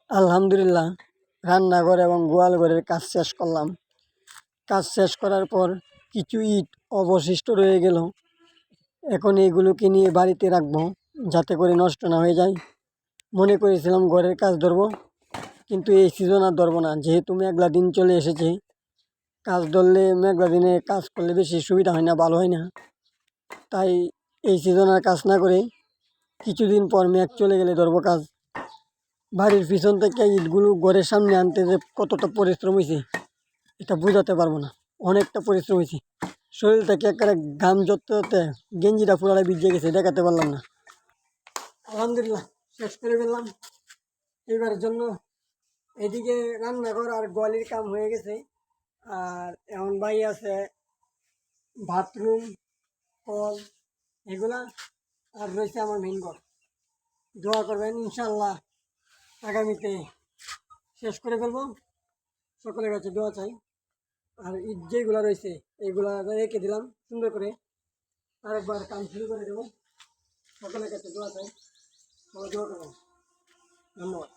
আলহামদুলিল্লাহ, রান্নাঘর এবং গোয়াল ঘরের কাজ শেষ করলাম। কাজ শেষ করার পর কিছু ইট অবশিষ্ট রয়ে গেল। এখন এগুলোকে নিয়ে বাড়িতে রাখবো, যাতে করে নষ্ট না হয়ে যায়। মনে করেছিলাম ঘরের কাজ ধরবো, কিন্তু এই সিজন আর ধরবো না, যেহেতু মেঘলা দিন চলে এসেছে। কাজ ধরলে মেঘলা দিনে কাজ করলে বেশি সুবিধা হয় না, ভালো হয় না। তাই এই সিজন আর কাজ না করে কিছুদিন পর মেঘ চলে গেলে ধরবো কাজ। বাড়ির পিছন থেকে ইটগুলো ঘরের সামনে আনতে যে কতটা পরিশ্রম হয়েছে এটা বোঝাতে পারবো না। অনেকটা পরিশ্রম হয়েছে, শরীর থেকে একটা ঘাম জড়তে জড়তে গেঞ্জিটা পুরাটা ভিজে গেছে, দেখাতে পারলাম না। আলহামদুলিল্লাহ, শেষ করে ফেললাম এবারের জন্য। এদিকে রান্নাঘর আর গোয়ালির কাম হয়ে গেছে। আর এখন ভাই আছে বাথরুম, কল, এগুলা। আর রয়েছে আমার মেইন ঘর। দোয়া করবেন, ইনশাল্লাহ আগামীতে শেষ করে ফেলবো। সকলের কাছে দোয়া চাই। আর ইট যেগুলো রয়েছে এইগুলা রেখে দিলাম সুন্দর করে, আরেকবার কাম শুরু করে দেবো। সকলের কাছে দোয়া চাই, সবাই দোয়া করবেন। ধন্যবাদ।